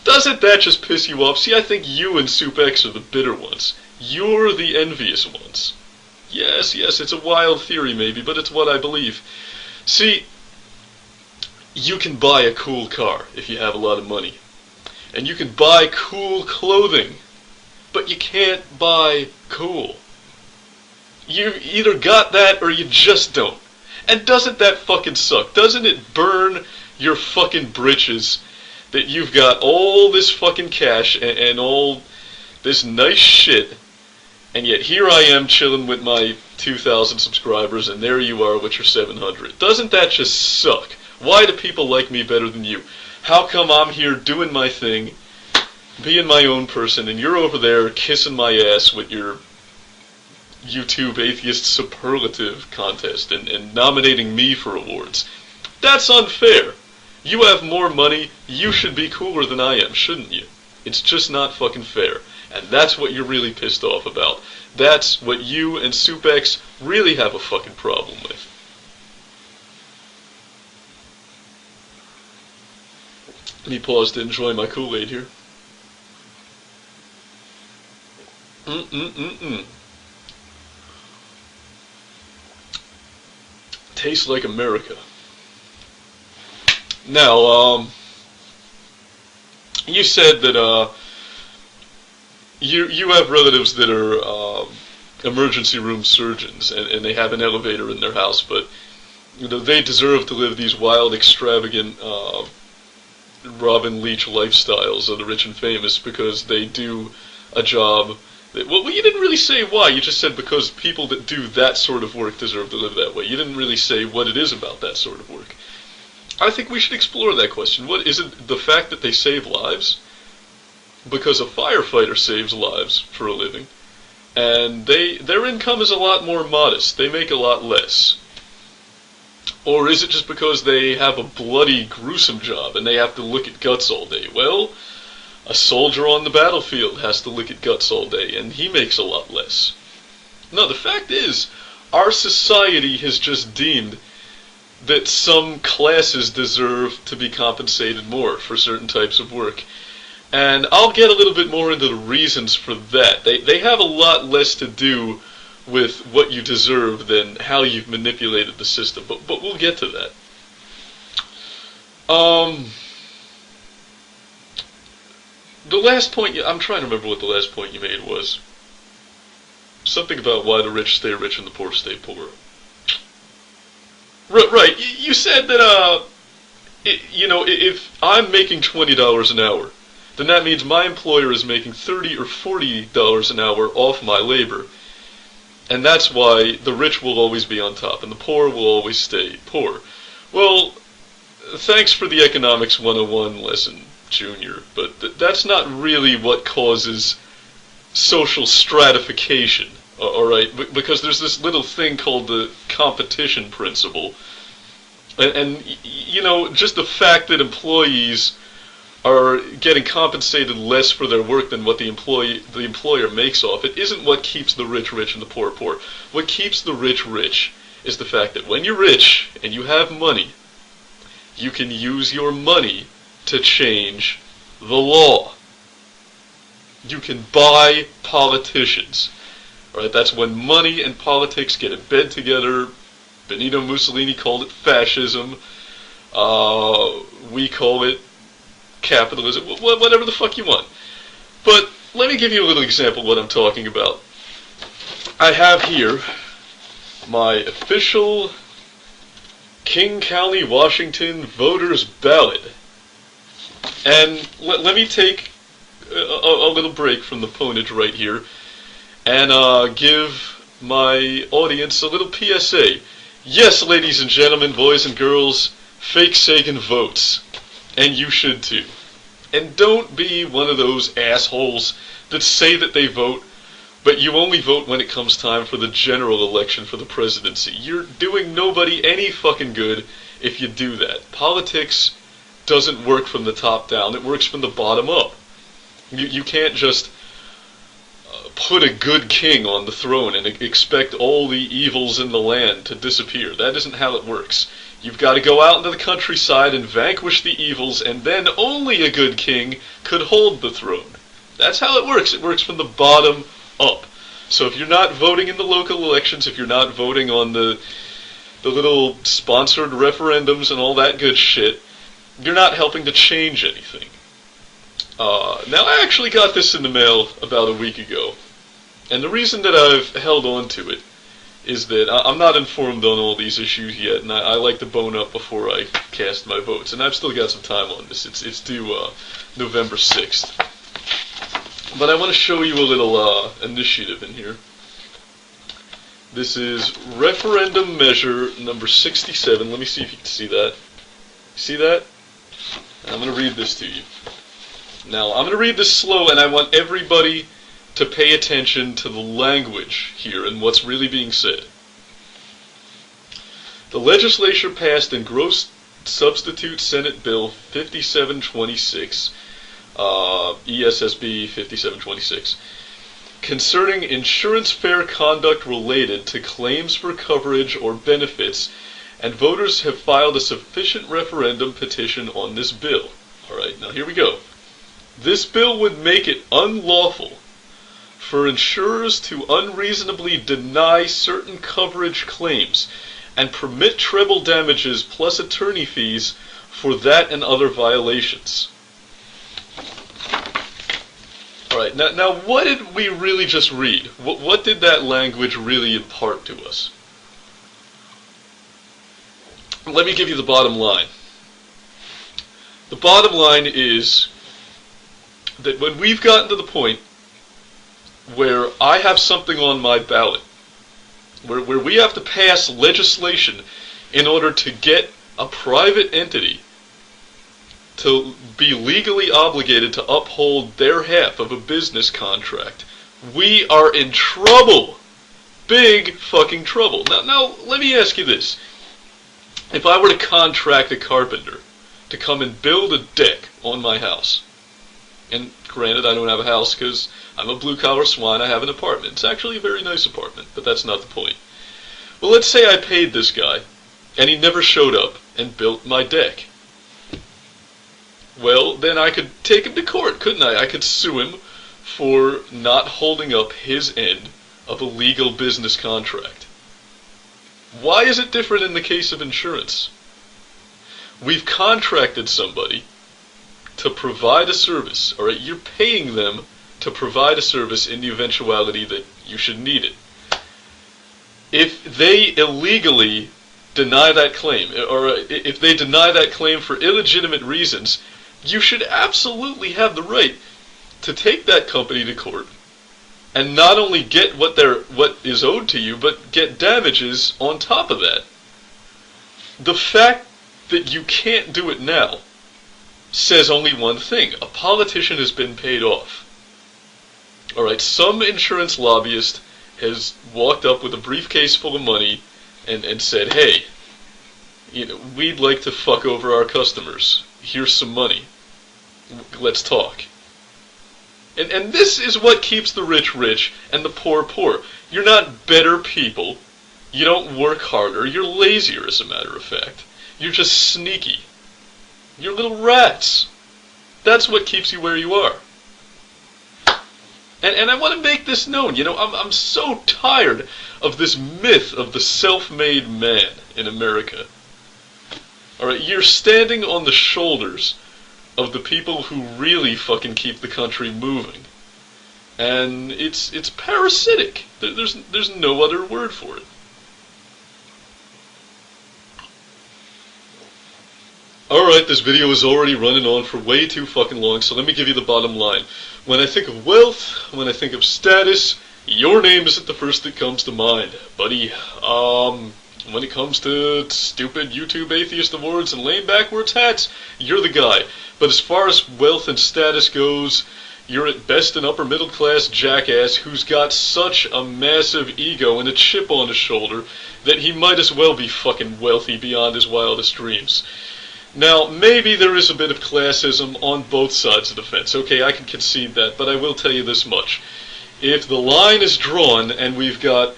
Doesn't that just piss you off? See, I think you and Soup X are the bitter ones. You're the envious ones. Yes, it's a wild theory maybe, but it's what I believe. See, you can buy a cool car if you have a lot of money. And you can buy cool clothing, but you can't buy cool. You either got that or you just don't. And doesn't that fucking suck? Doesn't it burn your fucking britches that you've got all this fucking cash and all this nice shit, and yet here I am chilling with my 2,000 subscribers, and there you are with your 700. Doesn't that just suck? Why do people like me better than you? How come I'm here doing my thing, being my own person, and you're over there kissing my ass with your YouTube Atheist Superlative contest and nominating me for awards? That's unfair. You have more money, you should be cooler than I am, shouldn't you? It's just not fucking fair. And that's what you're really pissed off about. That's what you and Soup X really have a fucking problem with. Let me pause to enjoy my Kool-Aid here. Tastes like America. Now, you said that you have relatives that are emergency room surgeons, and they have an elevator in their house, but you know they deserve to live these wild, extravagant Robin Leach lifestyles of the rich and famous because they do a job that, well, you didn't really say why. You just said because people that do that sort of work deserve to live that way. You didn't really say what it is about that sort of work. I think we should explore that question. What is it? The fact that they save lives? Because a firefighter saves lives for a living, and their income is a lot more modest. They make a lot less. Or is it just because they have a bloody, gruesome job and they have to look at guts all day? Well, a soldier on the battlefield has to look at guts all day, and he makes a lot less. No, the fact is, our society has just deemed that some classes deserve to be compensated more for certain types of work. And I'll get a little bit more into the reasons for that. They have a lot less to do with what you deserve than how you've manipulated the system. But we'll get to that. The last point, I'm trying to remember what the last point you made was. Something about why the rich stay rich and the poor stay poor. Right. You said that, if I'm making $20 an hour, then that means my employer is making $30 or $40 an hour off my labor. And that's why the rich will always be on top, and the poor will always stay poor. Well, thanks for the Economics 101 lesson, Junior, but that's not really what causes social stratification, alright? Because there's this little thing called the competition principle. And just the fact that employees are getting compensated less for their work than what the employer makes off it isn't what keeps the rich rich and the poor poor. What keeps the rich rich is the fact that when you're rich and you have money, you can use your money to change the law. You can buy politicians. Right? That's when money and politics get in bed together. Benito Mussolini called it fascism. We call it capitalism, whatever the fuck you want. But let me give you a little example of what I'm talking about. I have here my official King County, Washington voters ballot. And let me take a little break from the ponage right here and give my audience a little PSA. Yes, ladies and gentlemen, boys and girls, fake Sagan votes. And you should too. And don't be one of those assholes that say that they vote, but you only vote when it comes time for the general election for the presidency. You're doing nobody any fucking good if you do that. Politics doesn't work from the top down, it works from the bottom up. You can't just put a good king on the throne and expect all the evils in the land to disappear. That isn't how it works. You've got to go out into the countryside and vanquish the evils, and then only a good king could hold the throne. That's how it works. It works from the bottom up. So if you're not voting in the local elections, if you're not voting on the little sponsored referendums and all that good shit, you're not helping to change anything. Now, I actually got this in the mail about a week ago, and the reason that I've held on to it is that I'm not informed on all these issues yet, and I like to bone up before I cast my votes, and I've still got some time on this. It's due November 6th. But I want to show you a little initiative in here. This is referendum measure number 67. Let me see if you can see that. See that? I'm going to read this to you. Now, I'm going to read this slow, and I want everybody to pay attention to the language here and what's really being said. The legislature passed in gross substitute Senate Bill 5726, ESSB 5726, concerning insurance fair conduct related to claims for coverage or benefits, and voters have filed a sufficient referendum petition on this bill. Alright, now here we go. This bill would make it unlawful for insurers to unreasonably deny certain coverage claims and permit treble damages plus attorney fees for that and other violations. Alright, now what did we really just read? What did that language really impart to us? Let me give you the bottom line. The bottom line is that when we've gotten to the point where I have something on my ballot, where we have to pass legislation in order to get a private entity to be legally obligated to uphold their half of a business contract, we are in trouble. Big fucking trouble. Now let me ask you this. If I were to contract a carpenter to come and build a deck on my house, and granted I don't have a house because I'm a blue-collar swine, I have an apartment. It's actually a very nice apartment, but that's not the point. Well, let's say I paid this guy, and he never showed up and built my deck. Well, then I could take him to court, couldn't I? I could sue him for not holding up his end of a legal business contract. Why is it different in the case of insurance? We've contracted somebody to provide a service, alright? You're paying them to provide a service in the eventuality that you should need it. If they illegally deny that claim, or if they deny that claim for illegitimate reasons, you should absolutely have the right to take that company to court and not only get what is owed to you, but get damages on top of that. The fact that you can't do it now says only one thing. A politician has been paid off. Alright, some insurance lobbyist has walked up with a briefcase full of money and said, hey, we'd like to fuck over our customers. Here's some money. Let's talk. And this is what keeps the rich rich and the poor poor. You're not better people. You don't work harder. You're lazier, as a matter of fact. You're just sneaky. You're little rats. That's what keeps you where you are. And I want to make this known. I'm so tired of this myth of the self-made man in America. Alright, you're standing on the shoulders of the people who really fucking keep the country moving. And it's parasitic. There's no other word for it. Alright, this video is already running on for way too fucking long, so let me give you the bottom line. When I think of wealth, when I think of status, your name isn't the first that comes to mind, buddy. When it comes to stupid YouTube atheist awards and lame backwards hats, you're the guy. But as far as wealth and status goes, you're at best an upper middle class jackass who's got such a massive ego and a chip on his shoulder that he might as well be fucking wealthy beyond his wildest dreams. Now, maybe there is a bit of classism on both sides of the fence. Okay, I can concede that, but I will tell you this much. If the line is drawn and we've got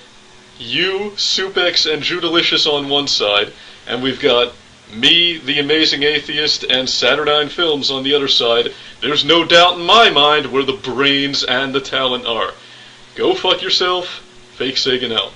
you, Soupex, and Judalicious on one side, and we've got me, the Amazing Atheist, and Saturnine Films on the other side. There's no doubt in my mind where the brains and the talent are. Go fuck yourself. Fake Sagan out.